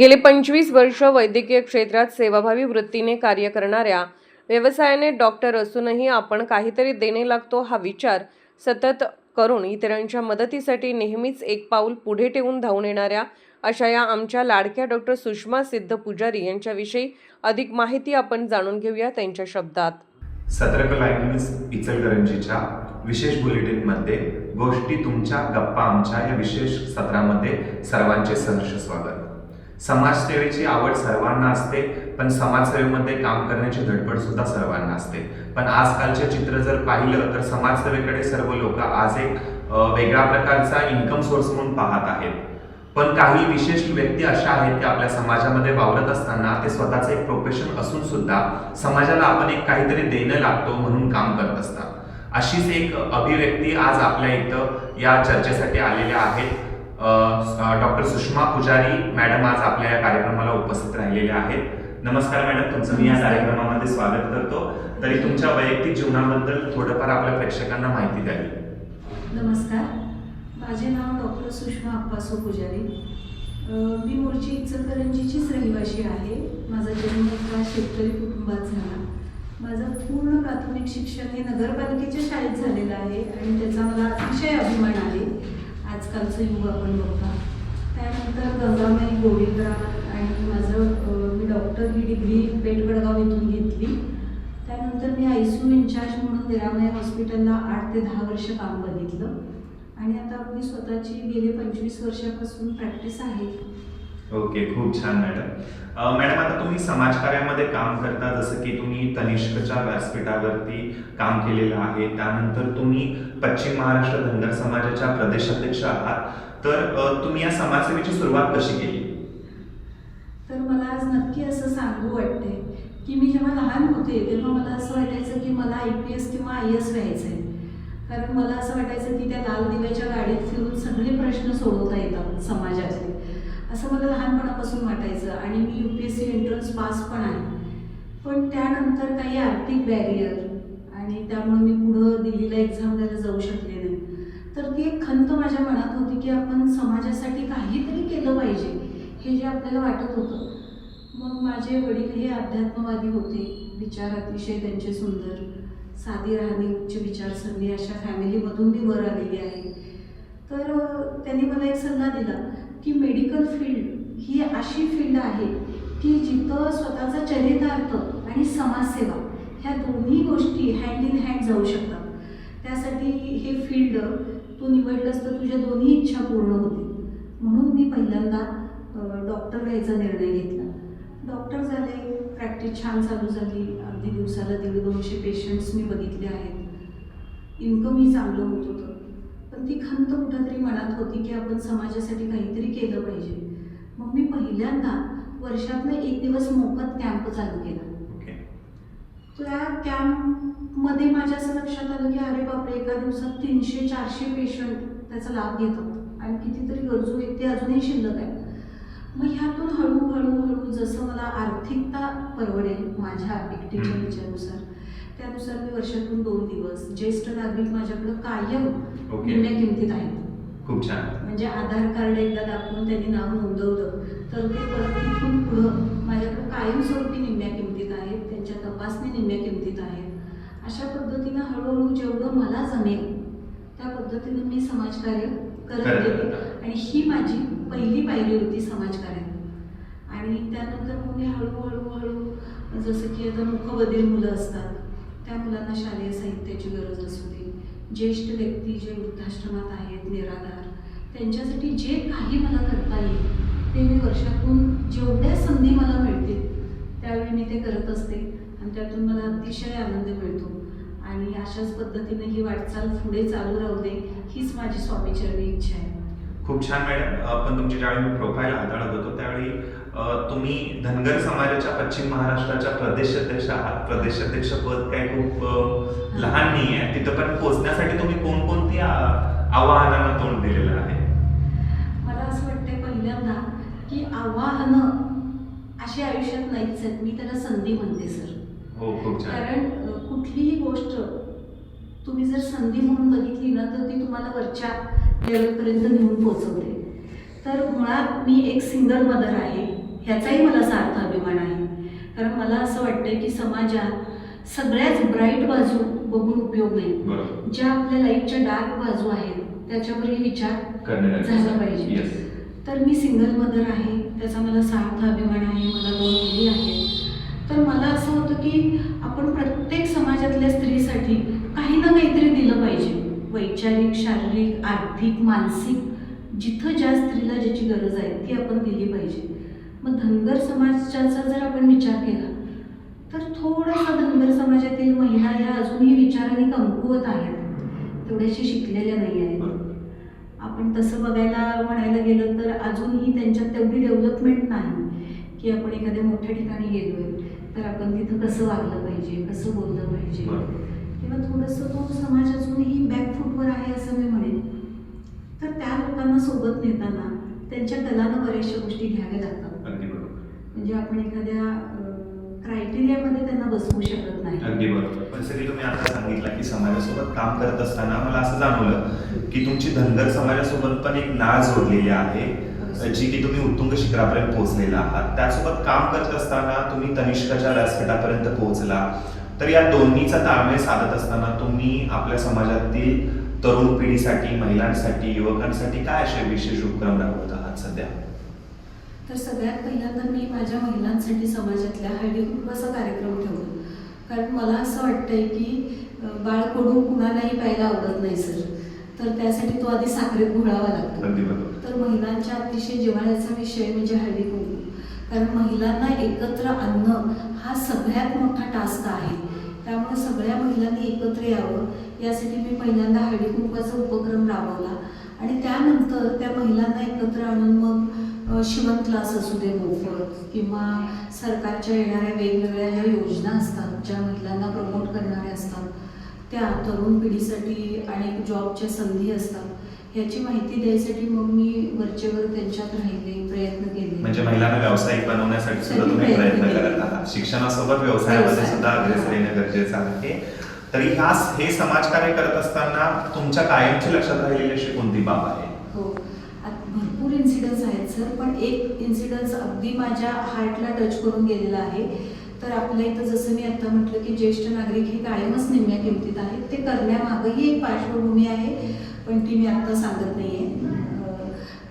गेली 25 वर्ष वैद्यकीय क्षेत्रात सेवाभावी वृत्तीने कार्य करणाऱ्या व्यवसायाने डॉक्टर असूनही आपण काहीतरी देणे लागतो हा विचार सतत करून इतरांच्या मदतीसाठी नेहमीच एक पाऊल पुढे ठेवून धावून येणाऱ्या अशा या आमच्या लाडक्या डॉक्टर सुषमा सिद्ध पुजारी यांच्याविषयी अधिक माहिती आपण जाणून घेऊया त्यांच्या शब्दात. सत्रकला न्यूज इचलकरंजीच्या विशेष बुलेटिनमध्ये गोष्टी तुमच्या गप्पा आमच्या या विशेष सत्रामध्ये सर्वांचे सहर्ष स्वागत. समाजसेवेची आवड सर्वांना असते, पण समाजसेवेमध्ये काम करण्याची धडपड सुद्धा सर्वांना असते. पण आजकालचे चित्र जर पाहिलं तर समाजसेवेकडे सर्व लोक आज एक वेगळ्या प्रकारचा इन्कम सोर्स म्हणून पाहत आहेत. पण काही विशेष व्यक्ती अशा आहेत की आपल्या समाजामध्ये वावरत असताना ते स्वतःचं एक प्रोफेशन असून सुद्धा समाजाला आपण एक काहीतरी देणं लागतो म्हणून काम करत असतात. अशीच एक अभिव्यक्ती आज आपल्या इथं या चर्चेसाठी आलेल्या आहेत. डॉक्टर सुषमा पुजारी मॅडम आज आपल्या या कार्यक्रमाला उपस्थित राहिलेल्या आहेत. नमस्कार मॅडम, तुमचं मी या कार्यक्रमामध्ये स्वागत करतो. तरी तुमच्या वैयक्तिक जीवनाबद्दल थोडंफार आपल्या प्रेक्षकांना माहिती द्यावी. नमस्कार, माझे नाव डॉक्टर सुषमा अप्पासू पुजारी. मी मूळची इचलकरंजीचीच रहिवाशी आहे. माझा जन्म एका शेतकरी कुटुंबात झाला. माझं पूर्ण प्राथमिक शिक्षण हे नगरपालिकेच्या शाळेत झालेलं आहे आणि त्याचा मला अतिशय अभिमान आहे. आजकालचं युग आपण बघता. त्यानंतर गंगामाई गोविंदराव आणि मी डॉक्टर ही डिग्री पेठ वडगाव इथून घेतली. त्यानंतर मी ICU इन्चार्ज म्हणून निरामय हॉस्पिटलला 8 ते 10 वर्ष काम बघितलं आणि आता आपली स्वतःची गेली 25 वर्षापासून प्रॅक्टिस आहे. ओके, खूप छान मॅडम. मॅडम, आता तुम्ही समाजकार्यामध्ये काम करता, जसं की तुम्ही तनिष्कच्या व्यासपीठावरती काम केलेलं आहे. त्यानंतर तुम्ही पश्चिम महाराष्ट्र धनगर समाजाच्या प्रदेशाध्यक्ष आहात. तर तुम्ही या समाजसेवेची सुरुवात कशी केली? तर मला आज नक्की असं सांगू वाटते की मी जेव्हा लहान होते तेव्हा मला असं वाटायचं की मला IPS किंवा IAS व्हायचं आहे. कारण मला असं वाटायचं की त्या लाल दिव्याच्या गाडीत फिरून सगळे प्रश्न सोडवता येतात समाजाचे, असं मला लहानपणापासून वाटायचं. आणि मी UPSC एंट्रन्स पास पण आहे. पण त्यानंतर काही आर्थिक बॅरियर आणि त्यामुळे मी पुढं दिल्लीला एक्झाम द्यायला जाऊ शकले नाही. तर ती एक खंत माझ्या मनात होती की आपण समाजासाठी काहीतरी केलं पाहिजे, हे जे आपल्याला वाटत होतं. मग माझे वडील हे अध्यात्मवादी होते, विचार अतिशय त्यांचे सुंदर, साधी राहणी, उच्च विचारसरणी अशा फॅमिलीमधून मी वर आलेली आहे. तर त्यांनी मला एक सल्ला दिला की मेडिकल फील्ड ही अशी फील्ड आहे की जिथं स्वतःचा चरितार्थ आणि समाजसेवा ह्या दोन्ही गोष्टी हँड इन हँड जाऊ शकतात. त्यासाठी हे फील्ड तू निवडलंस तर तुझ्या दोन्ही इच्छा पूर्ण होतील. म्हणून मी पहिल्यांदा डॉक्टर व्हायचा निर्णय घेतला. डॉक्टर झाले, प्रॅक्टिस छान चालू झाली. अगदी दिवसाला 150-200 पेशंट्स मी बघितले आहेत. इन्कमही चांगलं होत होतं. पण ती खंत कुठंतरी मनात होती की आपण समाजासाठी काहीतरी केलं पाहिजे. मग मी पहिल्यांदा वर्षातनं 1 दिवस मोफत कॅम्प चालू केला. त्या कॅम्पमध्ये माझ्या असं लक्षात आलं की अरे बापरे, एका दिवसात 300-400 पेशंट त्याचा लाभ घेतात आणि कितीतरी गरजू व्यक्ती अजूनही शिल्लक आहे. मग ह्यातून हळूहळू जसं मला आर्थिकता परवडेल माझ्या एकटीच्या विचारानुसार, त्यानुसार मी वर्षातून 2 दिवस ज्येष्ठ नागरिक माझ्याकडे कायम निम्म्या किमतीत आहेत. खूप छान. म्हणजे आधार कार्ड एकदा दाखवून त्यांनी नाव नोंदवलं तर ते परत तिथून पुढं माझ्याकडे कायमस्वरूपी निम्म्या किमतीत आहेत. त्यांच्या तपासणी निम्म्या किमतीत आहेत. अशा पद्धतीनं हळूहळू जेवढं मला जमेल त्या पद्धतीनं मी समाजकार्य करत गेले आणि ही माझी पहिली पायरी होती समाजकार्यात. आणि त्यानंतर मग मी हळूहळू जसं की आता मुकबधीर मुलं असतात, त्या मुलांना शालेय साहित्याची गरज असू दे, ज्येष्ठ व्यक्ती जे वृद्धाश्रमात आहेत, निराधार, त्यांच्यासाठी जे काही मला करता येईल ते मी वर्षातून जेवढ्या संधी मला मिळतील त्यावेळी मी ते करत असते आणि त्यातून मला अतिशय आनंद मिळतो. आणि अशाच पद्धतीने ही वाटचाल पुढे चालू राहू दे, हीच माझी स्वामीचरणी इच्छा आहे. खूप छान मॅडम. पण तुमची ज्यावेळी मी प्रोफाईल हाताळत होतो त्यावेळी तुम्ही धनगर समाजाच्या पश्चिम महाराष्ट्राच्या प्रदेशाध्यक्ष आहात. प्रदेशाध्यक्ष पद काही खूप लहान नाही आहे. तिथं पण पोहोचण्यासाठी तुम्ही कोणकोणती आव्हानांना तोंड दिलेलं आहे? मला असं वाटतं पहिल्यांदा की आव्हानं अशी आयुष्यात नाहीच आहेत. मी त्याला संधी म्हणते सर. हो, खूप छान. कारण कुठलीही गोष्ट तुम्ही जर संधी म्हणून बघितली ना तर ती तुम्हाला वरच्या लेवलपर्यंत नेऊन पोहोचवते. तर मुळात मी एक सिंगल मदर आहे. ह्याचाही मला सार्थ अभिमान आहे. कारण मला असं वाटतंय की समाजात सगळ्याच ब्राईट बाजू बघून उपयोग नाही. बरोबर. ज्या आपल्या लाईफच्या डार्क बाजू आहेत त्याच्यावरही विचार करणे झाला पाहिजे. Yes. तर मी सिंगल मदर आहे, त्याचा मला सार्थ अभिमान आहे. मला 2 मुली आहेत. तर मला असं होतं की आपण प्रत्येक समाजातल्या स्त्रीसाठी काही ना काहीतरी दिलं पाहिजे. वैचारिक, शारीरिक, आर्थिक, मानसिक, जिथं ज्या स्त्रीला ज्याची गरज आहे ती आपण दिली पाहिजे. मग धनगर समाजाचा जर आपण विचार केला तर थोडासा धनगर समाजातील महिला या अजूनही विचाराने कमकुवत आहेत, तेवढ्याशी शिकलेल्या नाही आहेत. आपण तसं म्हणायला गेलं तर अजूनही त्यांच्यात तेवढी डेव्हलपमेंट नाही की आपण एखाद्या मोठ्या ठिकाणी गेलोय तर आपण तिथं कसं वागलं पाहिजे, कसं बोललं पाहिजे, किंवा थोडंसं तो समाज अजूनही बॅकफूटवर आहे असं मी म्हणेन. तर त्या लोकांना सोबत नेताना त्यांच्या कलानं बऱ्याचशा गोष्टी घ्याव्या लागतात. अगदी बरोबर. म्हणजे आपण एखाद्या क्रायटेरियामध्ये त्यांना बसवू शकत नाही. अगदी बरोबर. पण सगळी तुम्ही आता सांगितलं की समाजासोबत काम करत असताना मला असं जाणवलं की तुमची धनगर समाजासोबत पण एक नाळ जोडलेली आहे, जी की तुम्ही उत्तुंग शिखरापर्यंत पोहोचलेला आहात. त्यासोबत काम करत असताना तुम्ही तनिष्काच्या व्यासपीठापर्यंत पोहोचला. तर या दोन्हीचा ताळमेळ साधत असताना तुम्ही आपल्या समाजातील तरुण पिढीसाठी, महिलांसाठी, युवकांसाठी काय असे विशेष उपक्रम राबवत आहात सध्या? तर सगळ्यात पहिल्यांदा मी माझ्या महिलांसाठी समाजातल्या हळदी कुंकवाचा कार्यक्रम ठेवला. कारण मला असं वाटतंय की बाळ कडू कुणालाही प्यायला आवडत नाही सर, तर त्यासाठी तो आधी साखरेत घोळावा लागतो. अगदी बरोबर. तर महिलांच्या अतिशय जिव्हाळ्याचा विषय म्हणजे हळदी कुंकू. कारण महिलांना एकत्र आणणं हा सगळ्यात मोठा टास्क आहे. त्यामुळे सगळ्या महिलांनी एकत्र यावं यासाठी मी पहिल्यांदा हळदी कुंकवाचा उपक्रम राबवला. आणि त्यानंतर त्या महिलांना एकत्र आणून मग शिवण क्लास असू दे मोफत, किंवा सरकारच्या येणाऱ्या वेगवेगळ्या ज्या योजना असतात ज्या महिलांना प्रमोट करणाऱ्या असतात त्या, तरुण पिढीसाठी अनेक जॉबच्या संधी असतात, ह्याची माहिती द्यायसाठी मग मी वरचेवर त्यांच्यात राहिले, प्रयत्न केले. म्हणजे महिलांना व्यावसायिक बनवण्यासाठी सुद्धा तुम्ही प्रयत्न करत आहात. शिक्षणासोबत व्यवसायामध्ये सुद्धा अग्रेसर येणं गरजेचं आहे. तरी हे समाजकार्य करत असताना तुमच्या कायमची लक्षात राहिलेली अशी कोणती बाब आहे? हो, भरपूर इन्सिडन्स आहेत सर, पण एक इन्सिडन्स अगदी माझ्या हार्टला टच करून गेलेला आहे. तर आपल्या इथं जसं मी आता म्हटलं की ज्येष्ठ नागरिक हे कायमच निम्म्या किमतीत आहेत. ते करण्यामागंही एक पार्श्वभूमी आहे, पण ती मी आत्ता सांगत नाही आहे.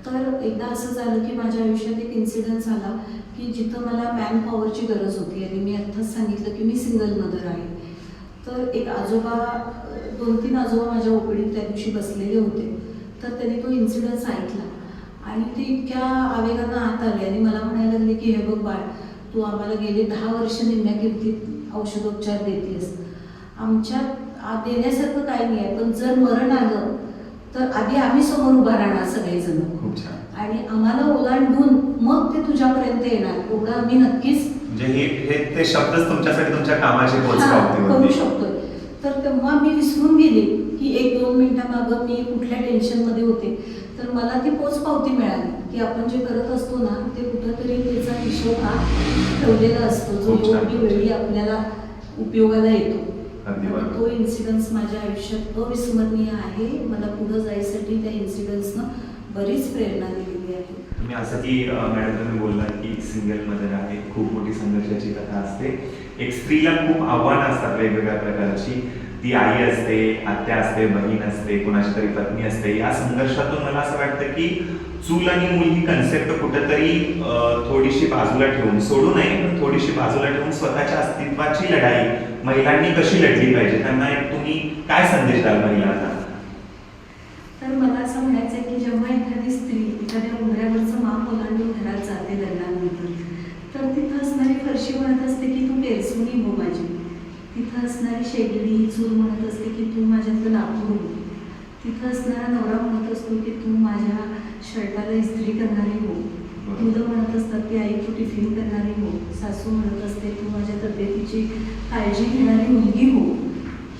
तर एकदा असं झालं की माझ्या आयुष्यात एक इन्सिडन्स आला की जिथं मला मॅन पॉवरची गरज होती. आणि मी आत्ताच सांगितलं की मी सिंगल मदर आहे. तर एक आजोबा, 2-3 आजोबा माझ्या ओपडीत त्या दिवशी बसलेले होते. तर त्यांनी तो इन्सिडन्स ऐकला आणि ते इतक्या आवेगानं आत आले आणि मला म्हणायला लागले की हे बघ बाळ, तू आम्हाला गेले 10 वर्ष निम्म्या किमतीत औषधोपचार देतेस. आमच्यात देण्यासारखं काही नाही आहे, पण जर मरण आलं तर आधी आम्ही समोर उभा राहणार सगळेजण, खूप छान. आणि आम्हाला ओलांडून मग ते तुझ्यापर्यंत येणार, एवढं आम्ही नक्कीच म्हणजे हे ते शब्दच तुमच्यासाठी तुमच्या कामाची पोचपावती करू होती. शकतोय. तर तेव्हा मी विसरून गेले की 1-2 मिनिटामागं मी कुठल्या टेन्शनमध्ये होते. तर मला ती पोचपावती मिळाली की आपण जे करत असतो ना ते कुठंतरी त्याचा हिशोब हा ठेवलेला असतो, जो खूप छान. योग्य वेळी आपल्याला उपयोगाला येतो. अगदी बरोबर. तो इन्सिडन्स माझ्या आयुष्यात अविस्मरणीय आहे. मला पुढं जायसाठी त्या इन्सिडन्सनं बरीच प्रेरणा दिलेली आहे. तुम्ही असं की मॅडम तुम्ही बोलला की सिंगल मदर आहे, खूप मोठी संघर्षाची कथा असते. एक स्त्रीला खूप आव्हानं असतात वेगवेगळ्या प्रकारची. ती आई असते, आत्या असते, बहीण असते, कुणाची तरी पत्नी असते. या संघर्षातून मला असं वाटतं की चूल आणि मूल ही कन्सेप्ट कुठेतरी थोडीशी बाजूला ठेवून, सोडू नये पण थोडीशी बाजूला ठेवून स्वतःच्या अस्तित्वाची लढाई महिलांनी कशी लढली पाहिजे, त्यांना एक तुम्ही काय संदेश द्याल महिलांना? तर मला असं म्हणायचं आहे की जेव्हा एखादी स्त्री एखाद्या उंबऱ्यावरचं माप ओलांडून घरात जाते लग्नानंतर, तर तिथं असणारी फरशी म्हणत असते की तू पेरसुनी हो माझी. तिथं असणारी शेगडी चूल म्हणत असते की तू माझ्यातलं लाकूड हो. तिथं असणारा नवरा म्हणत असतो की तू माझ्या शर्टाला इस्त्री करणारी हो. मुलं म्हणत असतात की आई तू टिफिन करणारी हो. सासू म्हणत असते तू माझ्या तब्येतीची काळजी घेणारी मुलगी हो.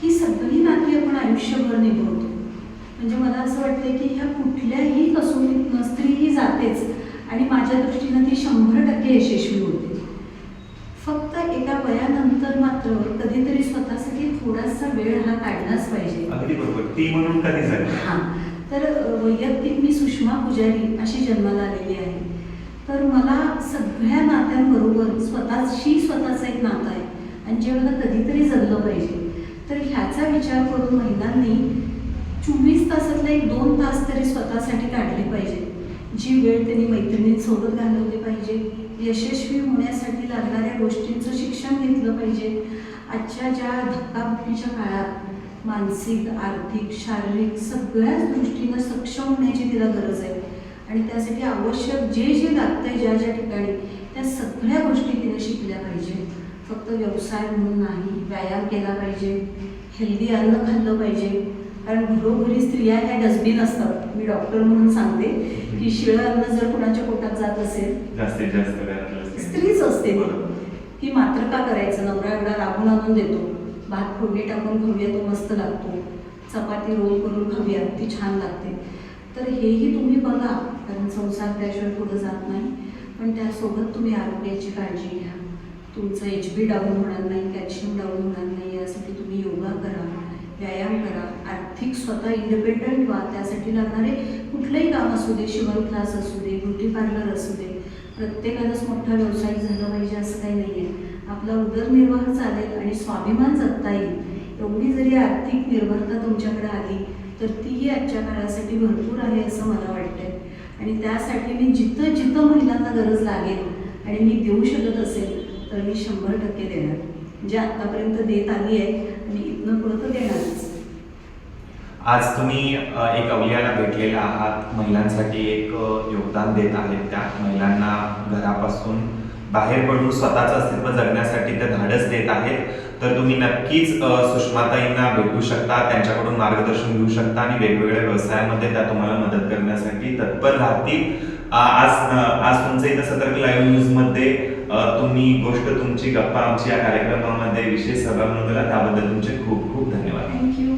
ही सगळी नाती आपण आयुष्यभर निभवतो. म्हणजे मला असं वाटतं की ह्या कुठल्याही कसोटीतनं स्त्री ही जातेच आणि माझ्या दृष्टीनं ती 100% यशस्वी होते. फक्त एका वयानंतर मात्र कधीतरी स्वतःसाठी थोडासा वेळ हा काढलाच पाहिजे. अगदी बरोबर. ती म्हणून कधी झाली? हां, तर वैयक्तिक मी सुषमा पुजारी अशी जन्माला आलेली आहे. तर मला सगळ्या नात्यांबरोबर स्वतःचं एक नातं आहे आणि जे मला कधीतरी जगलं पाहिजे. तर ह्याचा विचार करून महिलांनी 24 तासातले 1-2 तास तरी स्वतःसाठी काढले पाहिजे. जी वेळ त्यांनी मैत्रिणींसोबत घालवली पाहिजे, यशस्वी होण्यासाठी लागणाऱ्या गोष्टींचं शिक्षण घेतलं पाहिजे. आजच्या ज्या धक्काबुक्कीच्या काळात मानसिक, आर्थिक, शारीरिक सगळ्याच दृष्टीनं सक्षम होण्याची तिला गरज आहे आणि त्यासाठी आवश्यक जे जे लागतंय ज्या ज्या ठिकाणी त्या सगळ्या गोष्टी तिने शिकल्या पाहिजे. फक्त व्यवसाय म्हणून नाही, व्यायाम केला पाहिजे, हेल्दी अन्न खाल्लं पाहिजे. कारण घरोघरी स्त्रिया ह्या डस्टबिन असतात. मी डॉक्टर म्हणून सांगते की शिळं अन्न जर कोणाच्या पोटात जात असेल जास्तीत जास्त घरातलं स्त्रीच असते की मात्र का करायचं, नवरा एवढा राबून आणून देतो, भात फोडणी टाकून खाऊया तो मस्त लागतो, चपाती रोल करून खाऊया ती छान लागते. तर हेही तुम्ही बघा, कारण संसार त्याशिवाय पुढे जात नाही. पण त्यासोबत तुम्ही आरोग्याची काळजी घ्या. तुमचं HB डाऊन होणार नाही, कॅल्शियम डाऊन होणार नाही, यासाठी तुम्ही योगा करा, व्यायाम करा, आर्थिक स्वतः इंडिपेंडंट व्हा. त्यासाठी लागणारे कुठलंही काम असू दे, शिवण क्लास असू दे, ब्युटी पार्लर असू दे, प्रत्येकालाच मोठा व्यवसायिक झालं पाहिजे असं काही नाही आहे. आपला उदरनिर्वाह चालेल आणि स्वाभिमान जगता येईल एवढी जरी आर्थिक निर्भरता तुमच्याकडे आली तर तीही आजच्या काळासाठी भरपूर आहे असं मला वाटतंय. आणि त्यासाठी मी जिथं जिथं महिलांना गरज लागेल आणि मी देऊ शकत असेल तर मी 100% देणार. म्हणजे आत्तापर्यंत देत आली आहे आणि इथनं पुढं तर देणारच. आज तुम्ही एक अवलियाला भेटलेला आहात, महिलांसाठी एक योगदान देत आहेत. त्या महिलांना घरापासून बाहेर पडून स्वतःचं अस्तित्व जगण्यासाठी त्या धाडस देत आहेत. तर तुम्ही नक्कीच सुषमाताईंना भेटू शकता, त्यांच्याकडून मार्गदर्शन घेऊ शकता आणि वेगवेगळ्या व्यवसायामध्ये त्या तुम्हाला मदत करण्यासाठी तत्पर राहतील. आज तुमचं इथं सतर्क लाईव्ह न्यूजमध्ये तुम्ही गोष्ट तुमची गप्पा आमची या कार्यक्रमामध्ये विशेष सहभाग नोंदवला त्याबद्दल तुमचे खूप खूप धन्यवाद. थँक्यू.